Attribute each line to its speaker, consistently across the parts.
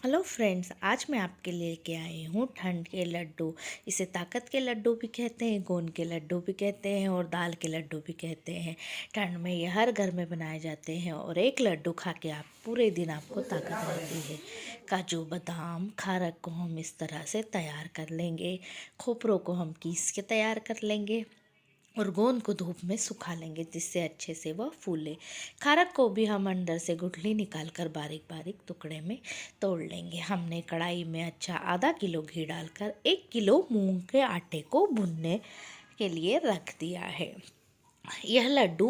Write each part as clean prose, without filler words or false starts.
Speaker 1: Hello friends, आज मैं आपके लिए लेके आई हूँ ठंड के लड्डू। इसे ताकत के लड्डू भी कहते हैं, गोंद के लड्डू भी कहते हैं और दाल के लड्डू भी कहते हैं। ठंड में ये हर घर में बनाए जाते हैं और एक लड्डू खा के आप पूरे दिन आपको ताकत रहती है। काजू बादाम खारक को हम इस तरह से तैयार कर लेंगे। खोपरों को हम पीस के तैयार कर लेंगे और गोंद को धूप में सुखा लेंगे जिससे अच्छे से वह फूले। खारक को भी हम अंदर से गुठली निकाल कर बारीक बारीक टुकड़े में तोड़ लेंगे। हमने कढ़ाई में अच्छा आधा किलो घी डालकर 1 किलो मूंग के आटे को भुनने के लिए रख दिया है। यह लड्डू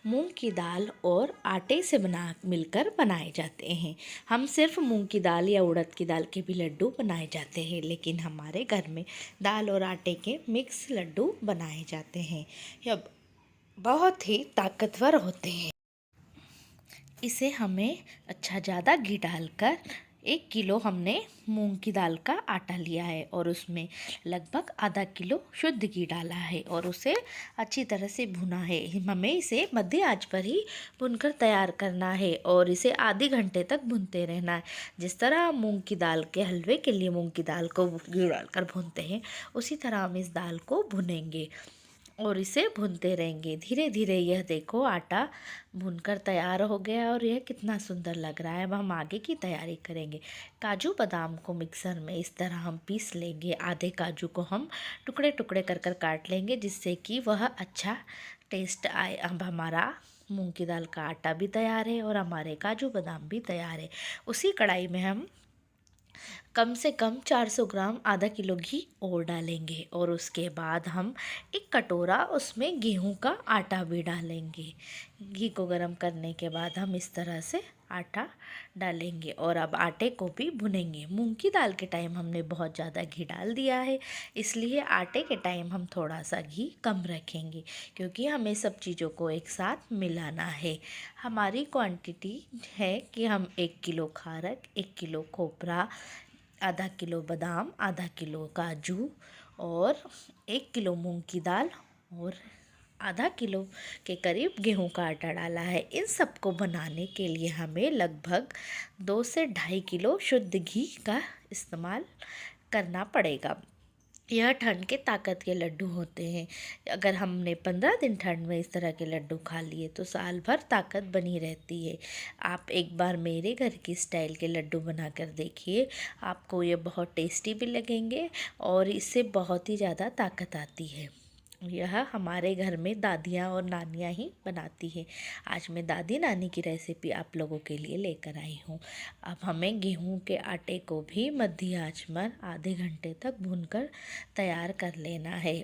Speaker 1: मूंग की दाल और आटे से मिलकर बनाए जाते हैं। हम सिर्फ मूंग की दाल या उड़द की दाल के भी लड्डू बनाए जाते हैं, लेकिन हमारे घर में दाल और आटे के मिक्स लड्डू बनाए जाते हैं। यह बहुत ही ताकतवर होते हैं। इसे हमें अच्छा ज़्यादा घी डालकर 1 किलो हमने मूंग की दाल का आटा लिया है और उसमें लगभग आधा किलो शुद्ध घी डाला है और उसे अच्छी तरह से भुना है। हमें इसे मध्य आंच पर ही भुनकर तैयार करना है और इसे आधे घंटे तक भूनते रहना है। जिस तरह हम मूंग की दाल के हलवे के लिए मूंग की दाल को घी डालकर भूनते हैं, उसी तरह हम इस दाल को भुनेंगे और इसे भूनते रहेंगे। धीरे धीरे यह देखो आटा भुनकर तैयार हो गया और यह कितना सुंदर लग रहा है। अब हम आगे की तैयारी करेंगे। काजू बादाम को मिक्सर में इस तरह हम पीस लेंगे। आधे काजू को हम टुकड़े टुकड़े कर कर काट लेंगे जिससे कि वह अच्छा टेस्ट आए। अब हमारा मूंग की दाल का आटा भी तैयार है और हमारे काजू बादाम भी तैयार है। उसी कढ़ाई में हम कम से कम 400 ग्राम आधा किलो घी और डालेंगे और उसके बाद हम 1 कटोरा उसमें गेहूं का आटा भी डालेंगे। घी को गर्म करने के बाद हम इस तरह से आटा डालेंगे और अब आटे को भी भुनेंगे। मूंग की दाल के टाइम हमने बहुत ज़्यादा घी डाल दिया है, इसलिए आटे के टाइम हम थोड़ा सा घी कम रखेंगे क्योंकि हमें सब चीज़ों को एक साथ मिलाना है। हमारी क्वांटिटी है कि हम 1 किलो खारक, 1 किलो खोपरा, आधा किलो बादाम, आधा किलो काजू और 1 किलो मूंग की दाल और आधा किलो के करीब गेहूं का आटा डाला है। इन सबको बनाने के लिए हमें लगभग 2 से 2.5 किलो शुद्ध घी का इस्तेमाल करना पड़ेगा। यह ठंड के ताकत के लड्डू होते हैं। अगर हमने 15 दिन ठंड में इस तरह के लड्डू खा लिए तो साल भर ताकत बनी रहती है। आप एक बार मेरे घर की स्टाइल के लड्डू बना कर देखिए, आपको ये बहुत टेस्टी भी लगेंगे और इससे बहुत ही ज़्यादा ताकत आती है। यह हमारे घर में दादियाँ और नानियाँ ही बनाती है। आज मैं दादी नानी की रेसिपी आप लोगों के लिए लेकर आई हूँ। अब हमें गेहूं के आटे को भी मध्य आंच पर आधे घंटे तक भूनकर तैयार कर लेना है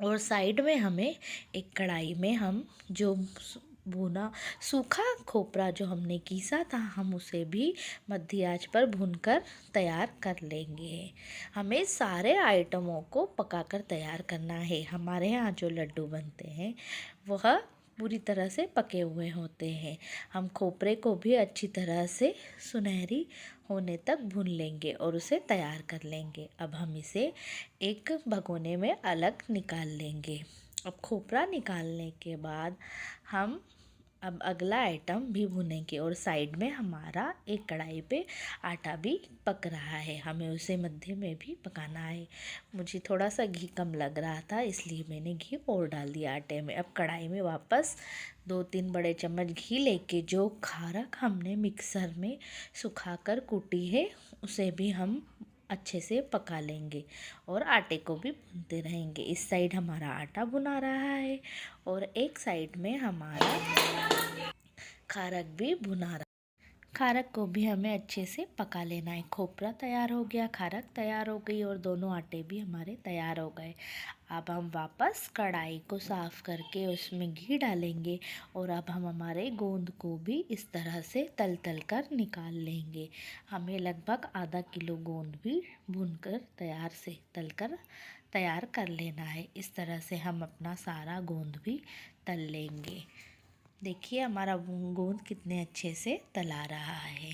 Speaker 1: और साइड में हमें एक कढ़ाई में हम जो भुना सूखा खोपरा जो हमने कीसा था, हम उसे भी मध्य आंच पर भूनकर तैयार कर लेंगे। हमें सारे आइटमों को पकाकर तैयार करना है। हमारे यहाँ जो लड्डू बनते हैं वह पूरी तरह से पके हुए होते हैं। हम खोपरे को भी अच्छी तरह से सुनहरी होने तक भून लेंगे और उसे तैयार कर लेंगे। अब हम इसे एक भगोने में अलग निकाल लेंगे। अब खोपरा निकालने के बाद हम अब अगला आइटम भी भुनेंगे और साइड में हमारा एक कढ़ाई पे आटा भी पक रहा है, हमें उसे मध्य में भी पकाना है। मुझे थोड़ा सा घी कम लग रहा था इसलिए मैंने घी और डाल दिया आटे में। अब कढ़ाई में वापस 2-3 बड़े चम्मच घी लेके जो खारक हमने मिक्सर में सुखाकर कूटी है उसे भी हम अच्छे से पका लेंगे और आटे को भी भूनते रहेंगे। इस साइड हमारा आटा भुना रहा है और एक साइड में हमारा खारक भी भुना रहा। खारक को भी हमें अच्छे से पका लेना है। खोपरा तैयार हो गया, खारक तैयार हो गई और दोनों आटे भी हमारे तैयार हो गए। अब हम वापस कढ़ाई को साफ़ करके उसमें घी डालेंगे और अब हम हमारे गोंद को भी इस तरह से तल तल कर निकाल लेंगे। हमें लगभग आधा किलो गोंद भी भूनकर तल कर तैयार कर लेना है। इस तरह से हम अपना सारा गोंद भी तल लेंगे। देखिए हमारा गोंद कितने अच्छे से तला रहा है।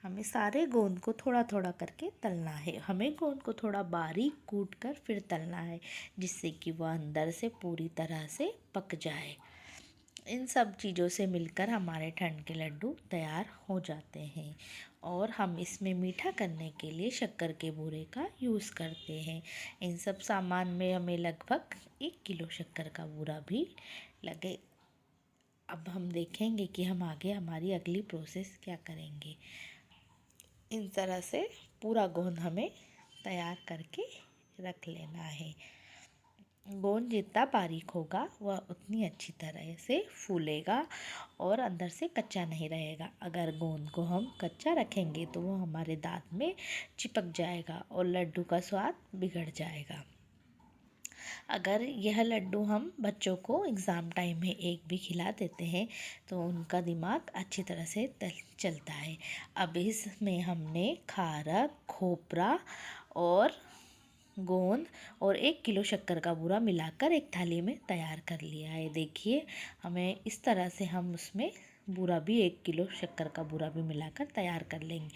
Speaker 1: हमें सारे गोंद को थोड़ा थोड़ा करके तलना है। हमें गोंद को थोड़ा बारीक कूट कर फिर तलना है जिससे कि वह अंदर से पूरी तरह से पक जाए। इन सब चीज़ों से मिलकर हमारे ठंड के लड्डू तैयार हो जाते हैं और हम इसमें मीठा करने के लिए शक्कर के बूरे का यूज़ करते हैं। इन सब सामान में हमें लगभग 1 किलो शक्कर का बूरा भी लगे। अब हम देखेंगे कि हम आगे हमारी अगली प्रोसेस क्या करेंगे। इन तरह से पूरा गोंद हमें तैयार करके रख लेना है। गोंद जितना बारीक होगा वह उतनी अच्छी तरह से फूलेगा और अंदर से कच्चा नहीं रहेगा। अगर गोंद को हम कच्चा रखेंगे तो वो हमारे दांत में चिपक जाएगा और लड्डू का स्वाद बिगड़ जाएगा। अगर यह लड्डू हम बच्चों को एग्ज़ाम टाइम में एक भी खिला देते हैं तो उनका दिमाग अच्छी तरह से चलता है। अब इसमें हमने खारक, खोपरा और गोंद और 1 किलो शक्कर का बूरा मिलाकर एक थाली में तैयार कर लिया है। देखिए, हमें इस तरह से हम उसमें बूरा भी 1 किलो शक्कर का बूरा भी मिलाकर तैयार कर लेंगे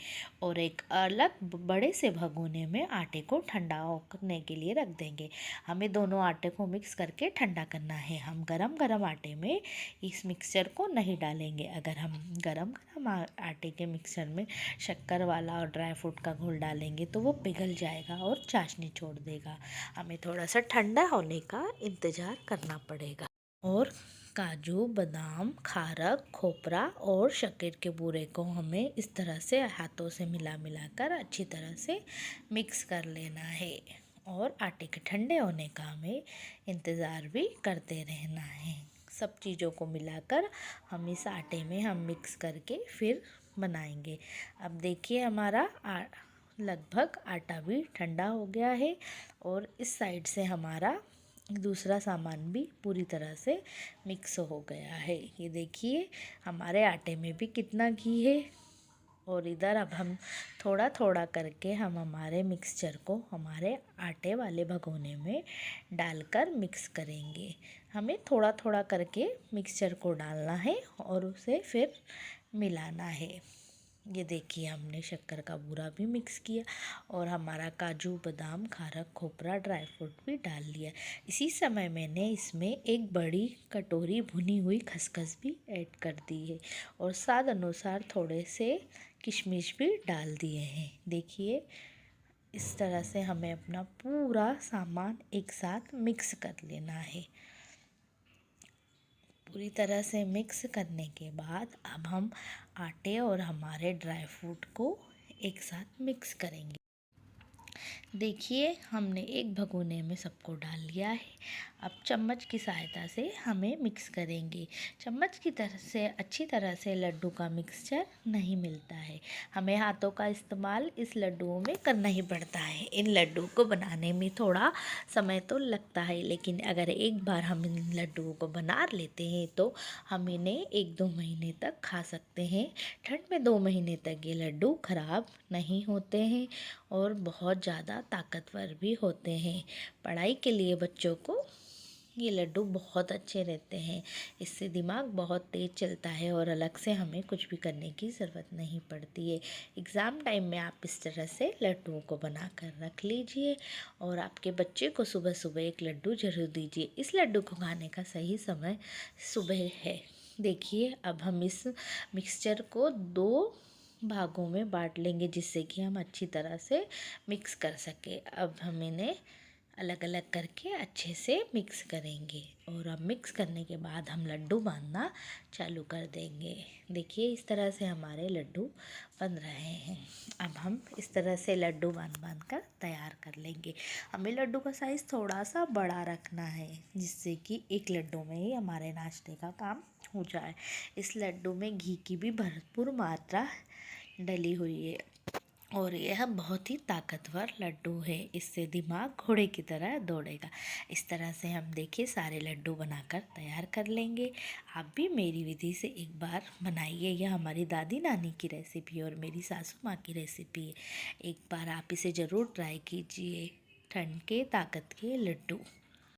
Speaker 1: और एक अलग बड़े से भगोने में आटे को ठंडा करने के लिए रख देंगे। हमें दोनों आटे को मिक्स करके ठंडा करना है। हम गरम गरम आटे में इस मिक्सचर को नहीं डालेंगे। अगर हम गरम गरम आटे के मिक्सचर में शक्कर वाला और ड्राई फ्रूट का घोल डालेंगे तो वो पिघल जाएगा और चाशनी छोड़ देगा। हमें थोड़ा सा ठंडा होने का इंतज़ार करना पड़ेगा। और काजू, बादाम, खारक, खोपरा और शक्कर के बूरे को हमें इस तरह से हाथों से मिला कर अच्छी तरह से मिक्स कर लेना है और आटे के ठंडे होने का हमें इंतज़ार भी करते रहना है। सब चीज़ों को मिलाकर हम इस आटे में हम मिक्स करके फिर बनाएंगे। अब देखिए, हमारा लगभग आटा भी ठंडा हो गया है और इस साइड से हमारा दूसरा सामान भी पूरी तरह से मिक्स हो गया है। ये देखिए, हमारे आटे में भी कितना घी है। और इधर अब हम थोड़ा थोड़ा करके हम हमारे मिक्सचर को हमारे आटे वाले भगोने में डालकर मिक्स करेंगे। हमें थोड़ा थोड़ा करके मिक्सचर को डालना है और उसे फिर मिलाना है। ये देखिए, हमने शक्कर का बूरा भी मिक्स किया और हमारा काजू, बादाम, खारक, खोपरा, ड्राई फ्रूट भी डाल लिया। इसी समय मैंने इसमें एक बड़ी कटोरी भुनी हुई खसखस भी ऐड कर दी है और स्वाद अनुसार थोड़े से किशमिश भी डाल दिए हैं। देखिए, इस तरह से हमें अपना पूरा सामान एक साथ मिक्स कर लेना है। पूरी तरह से मिक्स करने के बाद अब हम आटे और हमारे ड्राई फ्रूट को एक साथ मिक्स करेंगे। देखिए, हमने एक भगोने में सबको डाल लिया है। अब चम्मच की सहायता से हमें मिक्स करेंगे। चम्मच की तरह से अच्छी तरह से लड्डू का मिक्सचर नहीं मिलता है। हमें हाथों का इस्तेमाल इस लड्डुओं में करना ही पड़ता है। इन लड्डू को बनाने में थोड़ा समय तो लगता है, लेकिन अगर एक बार हम इन लड्डुओं को बना लेते हैं तो हम इन्हें 1-2 महीने तक खा सकते हैं। ठंड में 2 महीने तक ये लड्डू ख़राब नहीं होते हैं और बहुत ज़्यादा ताकतवर भी होते हैं। पढ़ाई के लिए बच्चों को ये लड्डू बहुत अच्छे रहते हैं। इससे दिमाग बहुत तेज़ चलता है और अलग से हमें कुछ भी करने की ज़रूरत नहीं पड़ती है। एग्ज़ाम टाइम में आप इस तरह से लड्डुओं को बना कर रख लीजिए और आपके बच्चे को सुबह सुबह एक लड्डू ज़रूर दीजिए। इस लड्डू को खाने का सही समय सुबह है। देखिए, अब हम इस मिक्सचर को 2 भागों में बांट लेंगे जिससे कि हम अच्छी तरह से मिक्स कर सकें। अब हम इन्हें अलग अलग करके अच्छे से मिक्स करेंगे और अब मिक्स करने के बाद हम लड्डू बांधना चालू कर देंगे। देखिए, इस तरह से हमारे लड्डू बन रहे हैं। अब हम इस तरह से लड्डू बांध कर तैयार कर लेंगे। हमें लड्डू का साइज़ थोड़ा सा बड़ा रखना है जिससे कि एक लड्डू में ही हमारे नाश्ते का काम हो जाए। इस लड्डू में घी की भी भरपूर मात्रा डली हुई है और यह बहुत ही ताकतवर लड्डू है। इससे दिमाग घोड़े की तरह दौड़ेगा। इस तरह से हम देखिए सारे लड्डू बनाकर तैयार कर लेंगे। आप भी मेरी विधि से एक बार बनाइए। यह हमारी दादी नानी की रेसिपी और मेरी सासू माँ की रेसिपी है। एक बार आप इसे ज़रूर ट्राई कीजिए। ठंड के ताकत के लड्डू।